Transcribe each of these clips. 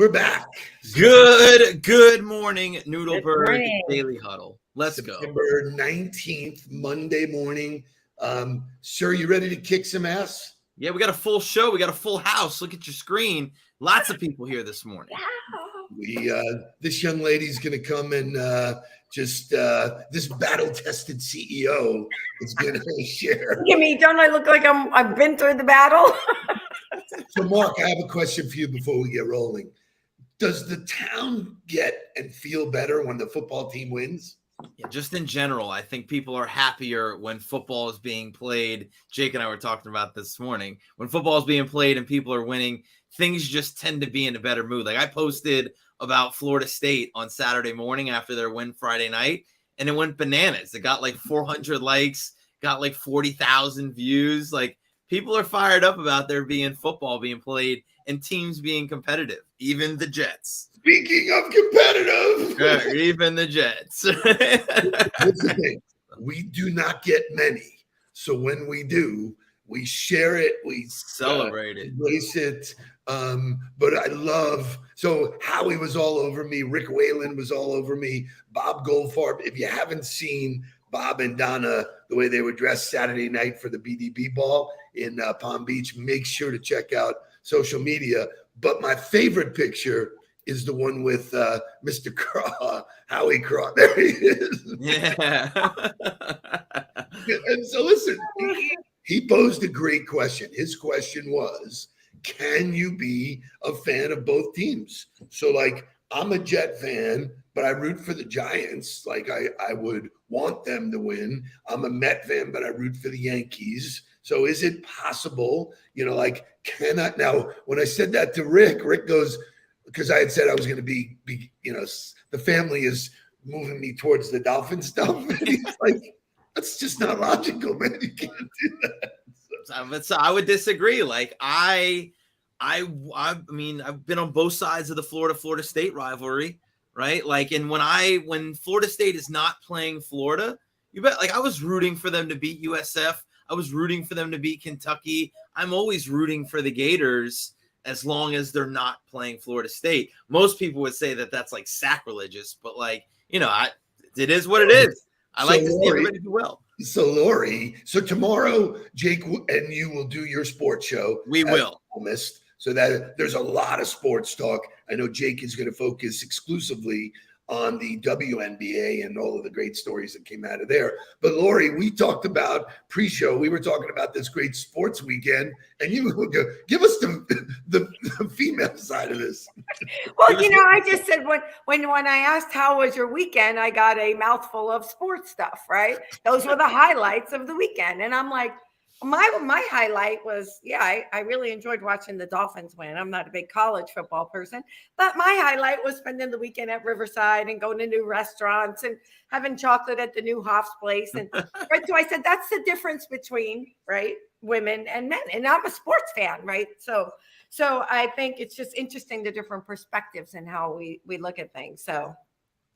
We're back. Good morning, Nudelberg morning. Daily Huddle. Let's go. September 19th, Monday morning. Sir, you ready to kick some ass? Yeah, we got a full show. We got a full house. Look at your screen. Lots of people here this morning. This young lady's going to come and this battle-tested CEO is going to share. Look at me. Don't I look like I've been through the battle? So, Mark, I have a question for you before we get rolling. Does the town get and feel better when the football team wins? Yeah, just in general, I think people are happier when football is being played. Jake and I were talking about this morning. When football is being played and people are winning, things just tend to be in a better mood. Like I posted about Florida State on Saturday morning after their win Friday night, and it went bananas. It got like 400 likes, got like 40,000 views. Like people are fired up about there being football being played and teams being competitive, even the Jets. Speaking of competitive, Yeah, even the Jets. here's the thing. We do not get many. So when we do, we share it, we Celebrate it. embrace it. But I love, so Howie was all over me. Rick Whalen was all over me. Bob Goldfarb. If you haven't seen Bob and Donna, the way they were dressed Saturday night for the BDB ball in Palm Beach, make sure to check out social media. But my favorite picture is the one with Mr. Craw, Howie Craw. There he is. Yeah. And so listen, he posed a great question. His question was, can you be a fan of both teams? So like, I'm a Jet fan, but I root for the Giants. Like I would want them to win. I'm a Met fan, but I root for the Yankees. So is it possible, like, now when I said that to Rick goes, because I had said I was going to be, the family is moving me towards the Dolphin stuff. And he's like, that's just not logical, man. You can't do that. So I would disagree. Like I mean, I've been on both sides of the Florida State rivalry, right? Like, and when Florida State is not playing Florida, you bet. Like I was rooting for them to beat USF. I was rooting for them to beat Kentucky. I'm always rooting for the Gators as long as they're not playing Florida State. Most people would say that that's like sacrilegious, but like, it is what it is. I like to see everybody do well. So Lori, tomorrow, Jake and you will do your sports show. We will. So that there's a lot of sports talk. I know Jake is going to focus exclusively on the WNBA and all of the great stories that came out of there. But Lori, we talked about pre-show. We were talking about this great sports weekend, and you would go, give us the female side of this. Well, I just said when I asked how was your weekend, I got a mouthful of sports stuff, right? Those were the highlights of the weekend. And I'm like, my highlight was, I really enjoyed watching the Dolphins win. I'm not a big college football person, but my highlight was spending the weekend at Riverside and going to new restaurants and having chocolate at the new Hoff's place. And right, so I said, that's the difference between, right, women and men. And I'm a sports fan, right? So I think it's just interesting, the different perspectives and how we look at things.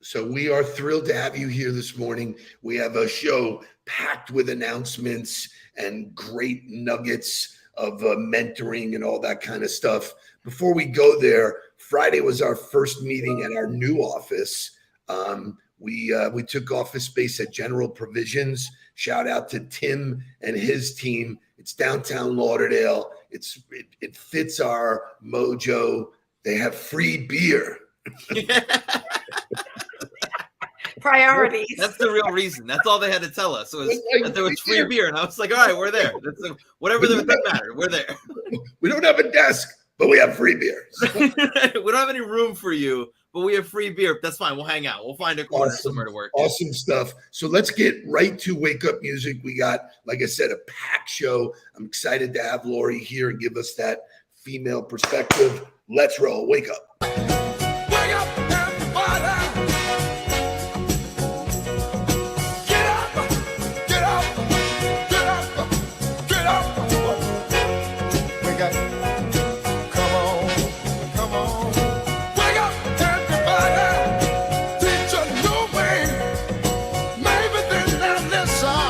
So we are thrilled to have you here this morning. We have a show packed with announcements and great nuggets of mentoring and all that kind of stuff. Before we go there, Friday was our first meeting at our new office. We took office space at General Provisions. Shout out to Tim and his team. It's downtown Lauderdale. It fits our mojo. They have free beer. Priorities. That's the real reason. That's all they had to tell us was that there was free beer. And I was like, all right, we're there. Whatever that mattered, we're there. We don't have a desk, but we have free beer. We don't have any room for you, but we have free beer. That's fine. We'll hang out. We'll find a corner somewhere to work. Awesome stuff. So let's get right to Wake Up Music. We got, like I said, a packed show. I'm excited to have Lori here and give us that female perspective. Let's roll. Wake up. Wake up, everybody. Get up, get up, get up, get up. Wake up. Come on, come on. Wake up, everybody. Teach a new way. Maybe then they'll listen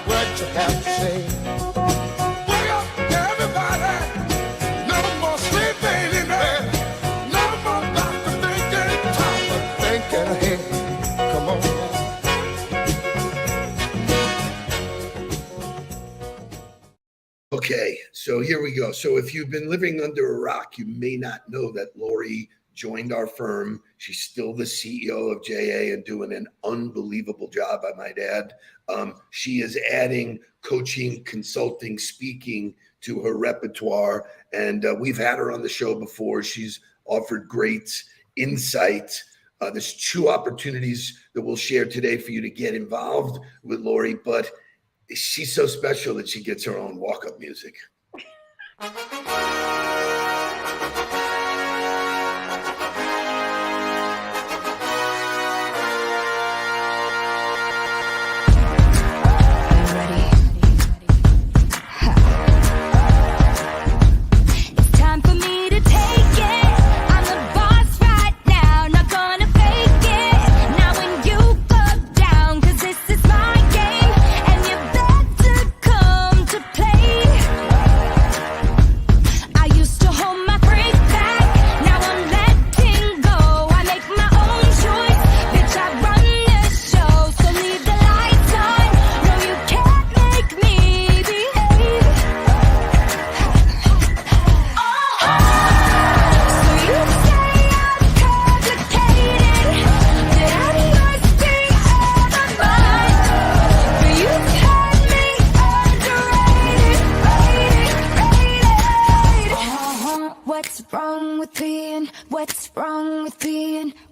what you have to say. Wake up, everybody. No more sleeping in bed. No Okay, so here we go. So if you've been living under a rock, you may not know that Lori joined our firm. She's still the CEO of JA and doing an unbelievable job, I might add. She is adding coaching, consulting, speaking to her repertoire. And we've had her on the show before. She's offered great insight. There's 2 opportunities that we'll share today for you to get involved with Lori, but she's so special that she gets her own walk-up music.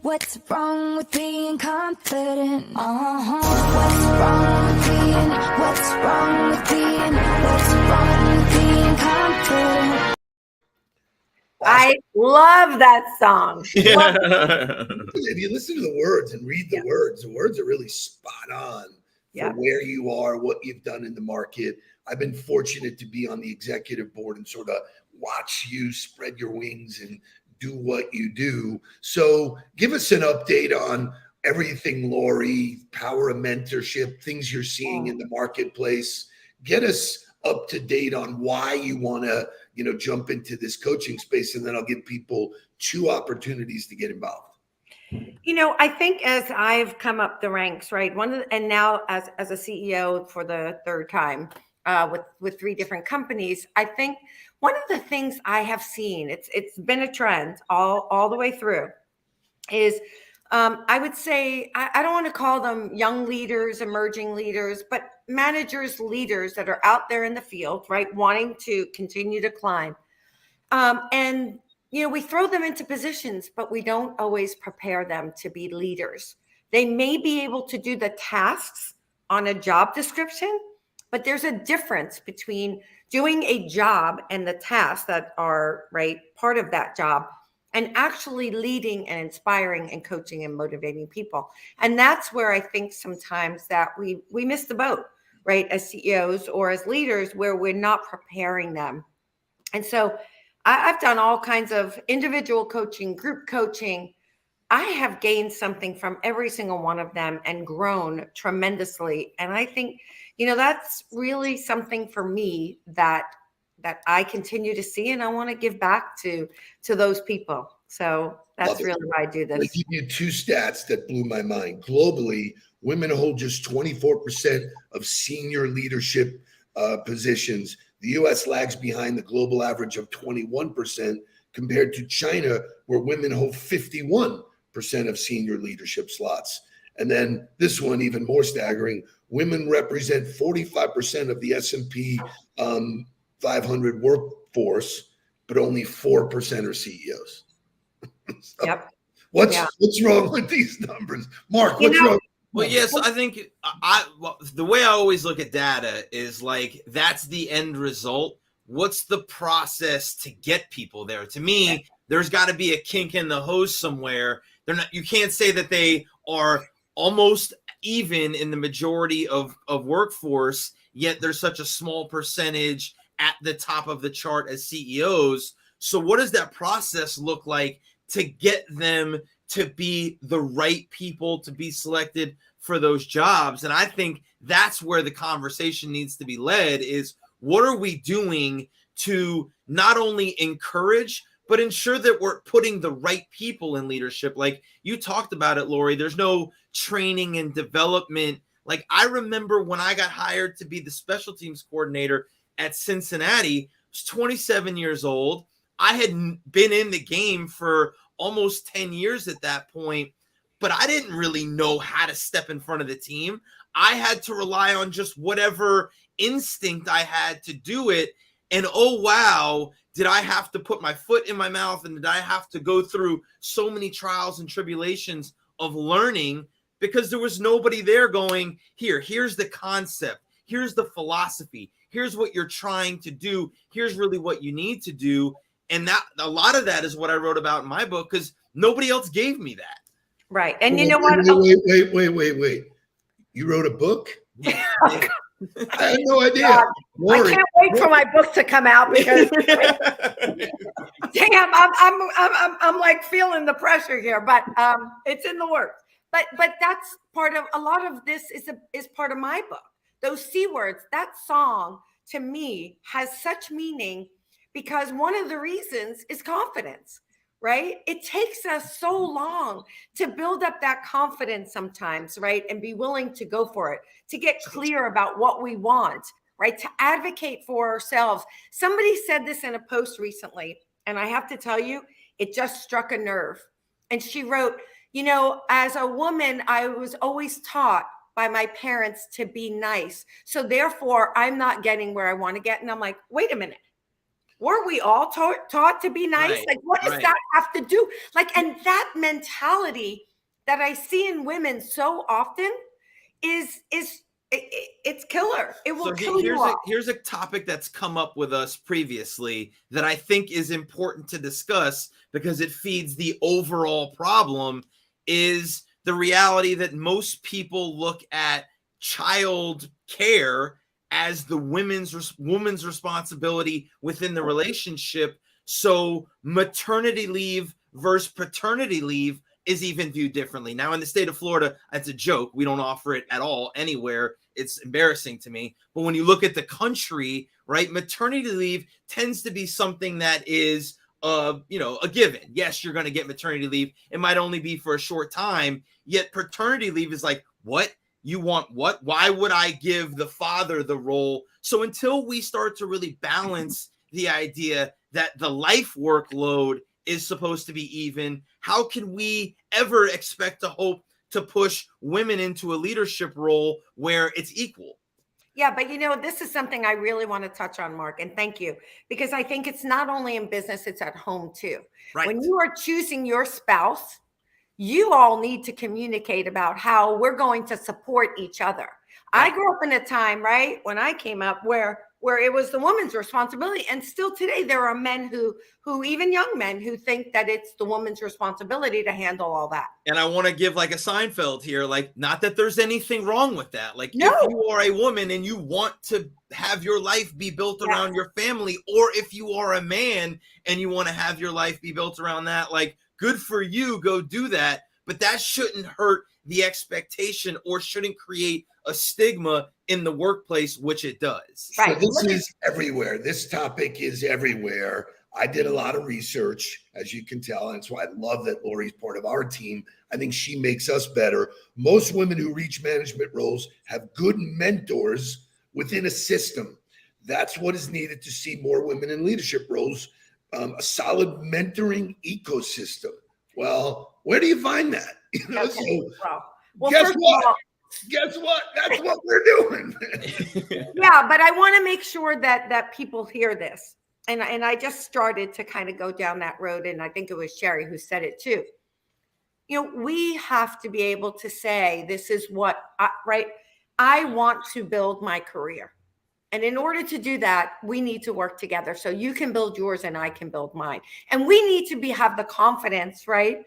What's wrong with being confident? What's wrong with being confident? I love that song. Yeah. If you listen to the words and read the words are really spot on for where you are, what you've done in the market. I've been fortunate to be on the executive board and sort of watch you spread your wings and do what you do. So give us an update on everything, Lori, power of mentorship, things you're seeing in the marketplace. Get us up to date on why you want to, jump into this coaching space. And then I'll give people 2 opportunities to get involved. I think as I've come up the ranks, right, and now as a CEO for the 3rd time with 3 different companies, I think one of the things I have seen, it's been a trend all the way through, is I would say, I don't want to call them young leaders, emerging leaders, but managers, leaders that are out there in the field, right, wanting to continue to climb. And we throw them into positions, but we don't always prepare them to be leaders. They may be able to do the tasks on a job description, but there's a difference between doing a job and the tasks that are part of that job, and actually leading and inspiring and coaching and motivating people. And that's where I think sometimes that we miss the boat, right, as CEOs or as leaders, where we're not preparing them. And so I've done all kinds of individual coaching, group coaching. I have gained something from every single one of them and grown tremendously. And I think, that's really something for me that I continue to see, and I want to give back to those people. So that's really why I do this. I'll give you 2 stats that blew my mind. Globally, women hold just 24% of senior leadership positions. The U.S. lags behind the global average of 21% compared to China, where women hold 51% of senior leadership slots. And then this one, even more staggering, women represent 45% of the S&P 500 workforce, but only 4% are CEOs. So what's wrong with these numbers? Mark, what's wrong? Well, yes, I think the way I always look at data is that's the end result. What's the process to get people there? To me, there's got to be a kink in the hose somewhere. You can't say that they are almost even in the majority of workforce, yet there's such a small percentage at the top of the chart as CEOs. So what does that process look like to get them to be the right people to be selected for those jobs? And I think that's where the conversation needs to be led, is what are we doing to not only encourage, but ensure that we're putting the right people in leadership? Like you talked about it, Lori, there's no training and development. Like I remember when I got hired to be the special teams coordinator, at Cincinnati. I was 27 years old. I had been in the game for almost 10 years at that point, but I didn't really know how to step in front of the team. I had to rely on just whatever instinct I had to do it. And oh, wow, did I have to put my foot in my mouth, and did I have to go through so many trials and tribulations of learning, because there was nobody there going, here's the concept, here's the philosophy, here's what you're trying to do, here's really what you need to do. And that, a lot of that is what I wrote about in my book, because nobody else gave me that. Right. And you know what? Wait. You wrote a book? Yeah. I had no idea. I can't wait for my book to come out, because damn, I'm like feeling the pressure here, but it's in the works. But that's part of, a lot of this is part of my book. Those C words, that song to me has such meaning, because one of the reasons is confidence. Right? It takes us so long to build up that confidence sometimes, right? And be willing to go for it, to get clear about what we want, right? To advocate for ourselves. Somebody said this in a post recently, and I have to tell you, it just struck a nerve. And she wrote, as a woman, I was always taught by my parents to be nice. So therefore, I'm not getting where I want to get. And I'm like, wait a minute. Were we all taught to be nice? Right, like, what does that have to do? Like, and that mentality that I see in women so often it's killer. It will kill you off. Here's a topic that's come up with us previously that I think is important to discuss, because it feeds the overall problem, is the reality that most people look at child care as the woman's responsibility within the relationship. So maternity leave versus paternity leave is even viewed differently. Now, in the state of Florida, that's a joke. We don't offer it at all anywhere. It's embarrassing to me. But when you look at the country, right, maternity leave tends to be something that is, a given. Yes, you're going to get maternity leave. It might only be for a short time. Yet paternity leave is like, what? You want what? Why would I give the father the role? So until we start to really balance the idea that the life workload is supposed to be even, how can we ever expect to hope to push women into a leadership role where it's equal? Yeah, but this is something I really want to touch on, Mark, and thank you, because I think it's not only in business, it's at home too. Right. When you are choosing your spouse, you all need to communicate about how we're going to support each other. Right. I grew up in a time, right, when I came up where it was the woman's responsibility. And still today, there are men who even young men who think that it's the woman's responsibility to handle all that. And I want to give like a Seinfeld here, like, not that there's anything wrong with that. Like, no. If you are a woman and you want to have your life be built around your family, or if you are a man and you want to have your life be built around that, like, good for you, go do that. But that shouldn't hurt the expectation or shouldn't create a stigma in the workplace, which it does. Right. So this is everywhere. This topic is everywhere. I did a lot of research, as you can tell. And that's why I love that Lori's part of our team. I think she makes us better. Most women who reach management roles have good mentors within a system. That's what is needed to see more women in leadership roles. A solid mentoring ecosystem. Well, where do you find that? Okay. Well, guess what? Guess what? That's what we're doing. Yeah, but I want to make sure that people hear this. And I just started to kind of go down that road. And I think it was Sherry who said it too. We have to be able to say, this is what, I want to build my career. And in order to do that, we need to work together. So you can build yours and I can build mine. And we need to have the confidence, right?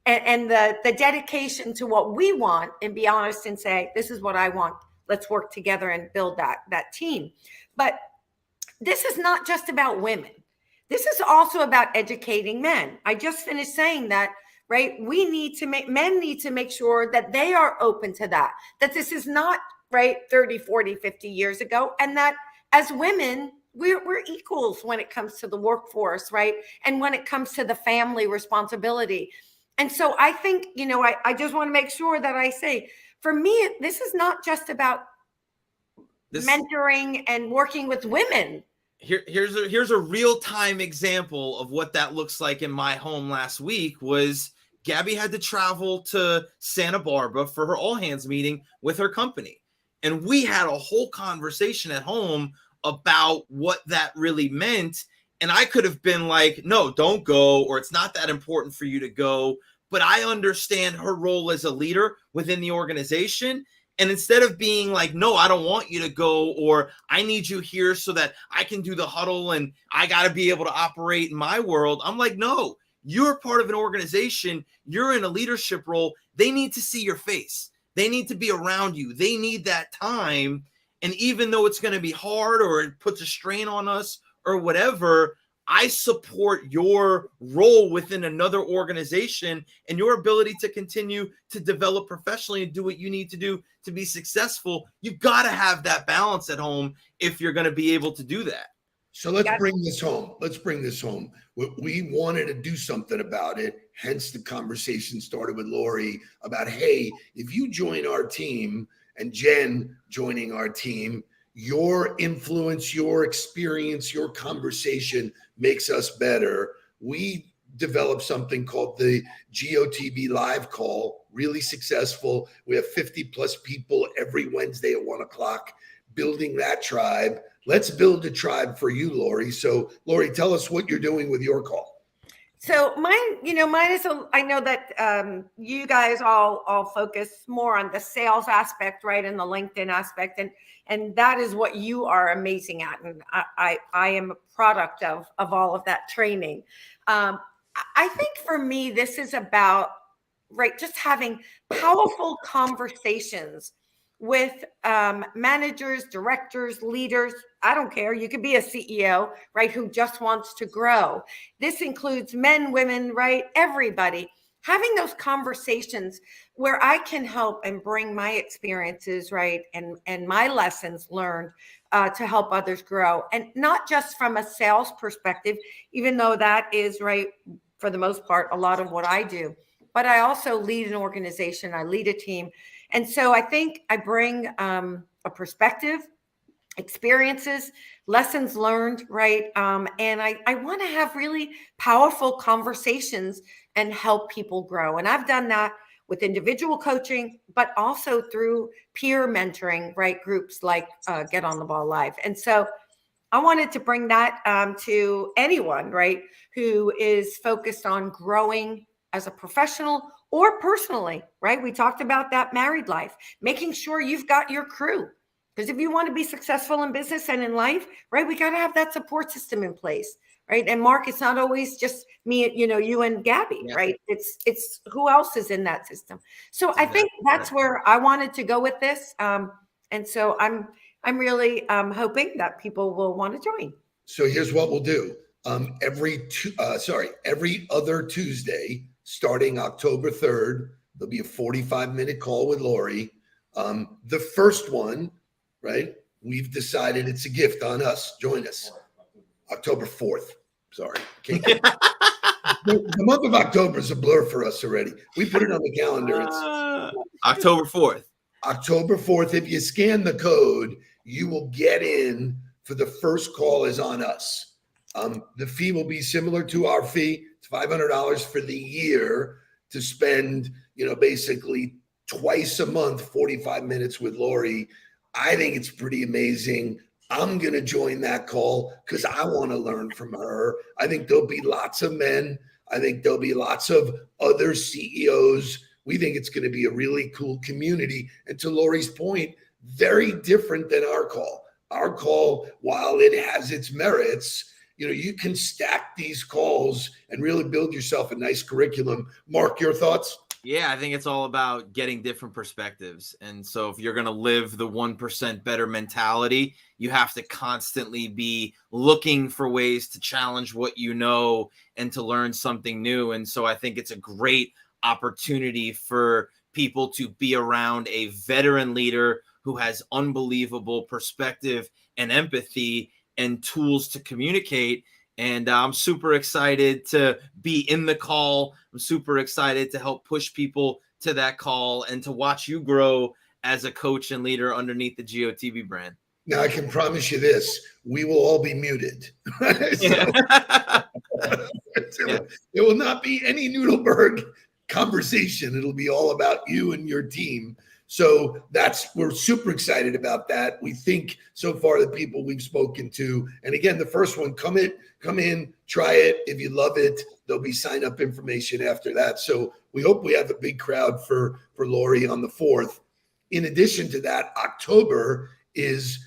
And the dedication to what we want, and be honest and say, this is what I want. Let's work together and build that team. But this is not just about women. This is also about educating men. I just finished saying that, right? Men need to make sure that they are open to that this is not, right, 30, 40, 50 years ago. And that as women, we're equals when it comes to the workforce, right? And when it comes to the family responsibility. And so I think, I just want to make sure that I say, for me, this is not just about mentoring and working with women. Here's a real-time example of what that looks like in my home last week. Was Gabby had to travel to Santa Barbara for her all-hands meeting with her company. And we had a whole conversation at home about what that really meant. And I could have been like, no, don't go, or it's not that important for you to go. But I understand her role as a leader within the organization. And instead of being like, no, I don't want you to go, or I need you here so that I can do the huddle and I got to be able to operate in my world, I'm like, no, you're part of an organization. You're in a leadership role. They need to see your face. They need to be around you. They need that time. And even though it's going to be hard or it puts a strain on us or whatever, I support your role within another organization and your ability to continue to develop professionally and do what you need to do to be successful. You've got to have that balance at home if you're going to be able to do that. So let's bring this home. We wanted to do something about it. Hence the conversation started with Lori about, hey, if you join our team and Jen joining our team, your influence, your experience, your conversation makes us better. We developed something called the GOTB live call, really successful. We have 50 plus people every Wednesday at 1:00 building that tribe. Let's build a tribe for you, Lori. So Lori, tell us what you're doing with your call. So mine is I know that you guys all focus more on the sales aspect, right? And the LinkedIn aspect. And that is what you are amazing at. And I am a product of all of that training. I think for me, this is about, right, just having powerful conversations with managers, directors, leaders. I don't care. You could be a CEO, right, who just wants to grow. This includes men, women, right, everybody. Having those conversations where I can help and bring my experiences, right, and my lessons learned to help others grow. And not just from a sales perspective, even though that is, right, for the most part, a lot of what I do. But I also lead an organization. I lead a team. And so I think I bring a perspective, experiences, lessons learned, right? And I want to have really powerful conversations and help people grow. And I've done that with individual coaching, but also through peer mentoring, right? Groups like Get on the Ball Live. And so I wanted to bring that to anyone, right, who is focused on growing as a professional or personally, right? We talked about that married life, making sure you've got your crew. Because if you want to be successful in business and in life, right, we got to have that support system in place, right? And Mark, it's not always just me, you and Gabby, yeah, right? It's who else is in that system. So I think that's where I wanted to go with this. And so I'm really hoping that people will want to join. So here's what we'll do. Every other Tuesday, starting October 3rd, there'll be a 45-minute call with Lori. The first one, right? We've decided it's a gift on us. Join us. October 4th. Sorry. The month of October is a blur for us already. We put it on the calendar. It's October 4th. October 4th. If you scan the code, you will get in for the first call is on us. The fee will be similar to our fee. It's $500 for the year to spend, basically twice a month, 45 minutes with Lori. I think it's pretty amazing. I'm going to join that call because I want to learn from her. I think there'll be lots of men. I think there'll be lots of other CEOs. We think it's going to be a really cool community. And to Lori's point, very different than our call. Our call, while it has its merits, you can stack these calls and really build yourself a nice curriculum. Mark, your thoughts? Yeah, I think it's all about getting different perspectives. And so if you're going to live the 1% better mentality, you have to constantly be looking for ways to challenge what you know and to learn something new. And so I think it's a great opportunity for people to be around a veteran leader who has unbelievable perspective and empathy and tools to communicate. And I'm super excited to be in the call. I'm super excited to help push people to that call and to watch you grow as a coach and leader underneath the GOTB brand. Now I can promise you this: we will all be muted. There will not be any Nudelberg conversation. It'll be all about you and your team. So we're super excited about that. We think so far the people we've spoken to, and again, the first one, come in, try it. If you love it, there'll be sign up information after that. So we hope we have a big crowd for Lori on the 4th. In addition to that, October is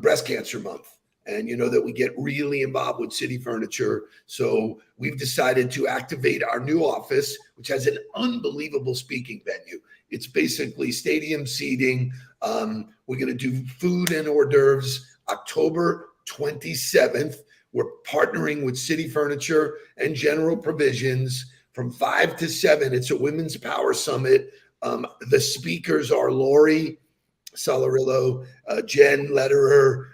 breast cancer month. And you know that we get really involved with City Furniture. So we've decided to activate our new office, which has an unbelievable speaking venue. It's basically stadium seating. We're going to do food and hors d'oeuvres October 27th. We're partnering with City Furniture and General Provisions from 5 to 7. It's a Women's Power Summit. The speakers are Lori Solarillo, Jen Lederer,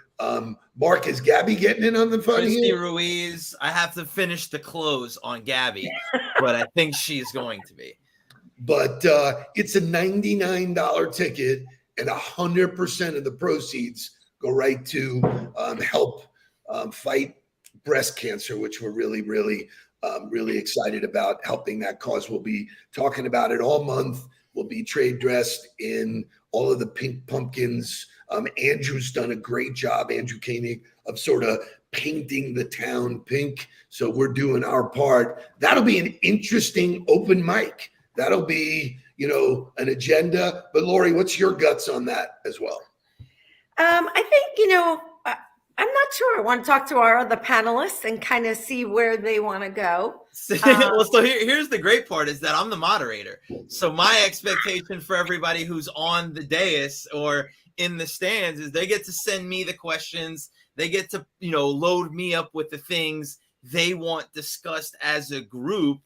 Mark. Is Gabby getting in on the fun Christy here? Ruiz. I have to finish the close on Gabby, but I think she's going to be. But it's a $99 ticket, and 100% of the proceeds go right to help fight breast cancer, which we're really, really, really excited about helping that cause. We'll be talking about it all month. We'll be trade dressed in all of the pink pumpkins. Andrew's done a great job, Andrew Koenig, of sort of painting the town pink. So we're doing our part. That'll be an interesting open mic. That'll be, an agenda. But Lori, what's your guts on that as well? I think, I'm not sure. I want to talk to our other panelists and kind of see where they want to go. Well, so here's the great part is that I'm the moderator. So my expectation for everybody who's on the dais or in the stands is they get to send me the questions. They get to, load me up with the things they want discussed as a group.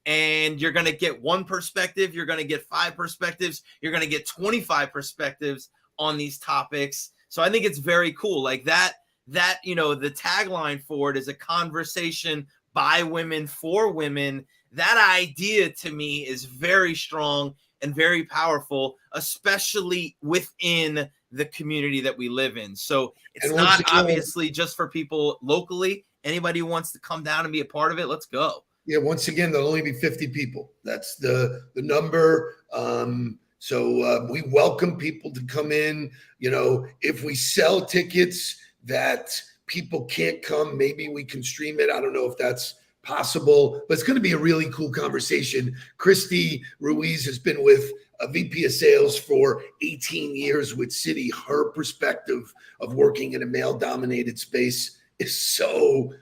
And you're going to get one perspective. You're going to get 5 perspectives. You're going to get 25 perspectives on these topics. So I think it's very cool. Like that, the tagline for it is a conversation by women for women. That idea to me is very strong and very powerful, especially within the community that we live in. So it's not obviously just for people locally. Anybody who wants to come down and be a part of it, let's go. Yeah, once again, there'll only be 50 people. That's the number. So we welcome people to come in. If we sell tickets that people can't come, maybe we can stream it. I don't know if that's possible, but it's going to be a really cool conversation. Christy Ruiz has been with a VP of sales for 18 years with City. Her perspective of working in a male-dominated space is so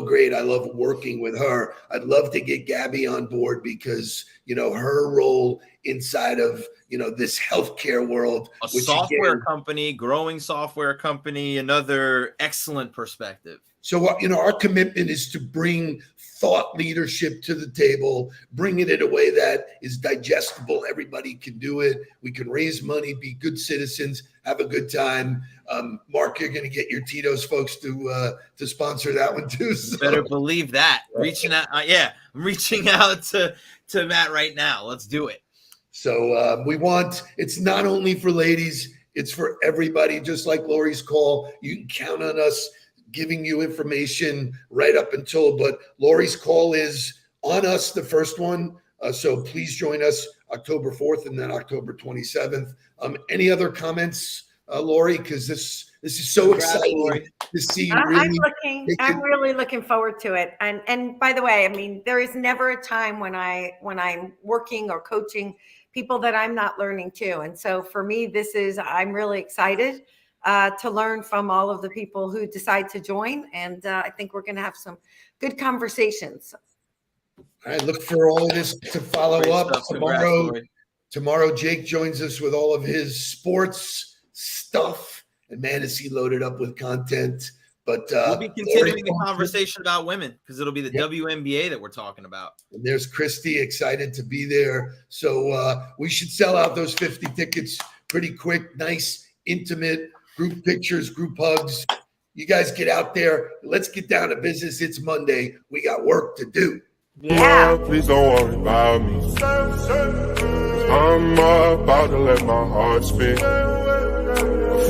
great. I love working with her. I'd love to get Gabby on board because, her role inside of, this healthcare world. A software company, growing software company, another excellent perspective. So, our commitment is to bring thought leadership to the table, bring it in a way that is digestible. Everybody can do it. We can raise money, be good citizens, have a good time. Mark, you're going to get your Tito's folks to sponsor that one too. So. Better believe that. Reaching out. I'm reaching out to Matt right now. Let's do it. So it's not only for ladies, it's for everybody. Just like Lori's call, you can count on us giving you information right up until, but Lori's call is on us, the first one. So please join us October 4th and then October 27th. Any other comments, Lori? Because this is so exciting to see. I'm really looking forward to it. And by the way, there is never a time when I'm working or coaching people that I'm not learning too. And so for me, I'm really excited to learn from all of the people who decide to join. And I think we're going to have some good conversations. All right, look for all of this to follow up tomorrow. Jake joins us with all of his sports stuff, and man, is he loaded up with content. But we'll be continuing the conversation about women because it'll be the WNBA that we're talking about. And there's Christy, excited to be there. So we should sell out those 50 tickets pretty quick. Nice, intimate group pictures, group hugs. You guys get out there. Let's get down to business. It's Monday. We got work to do. Yeah. Please don't worry about me. I'm about to let my heart speak.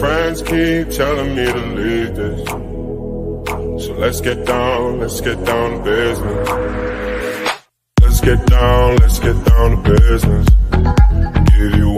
friends keep telling me to leave this. So let's get down to business. Let's get down to business. Give you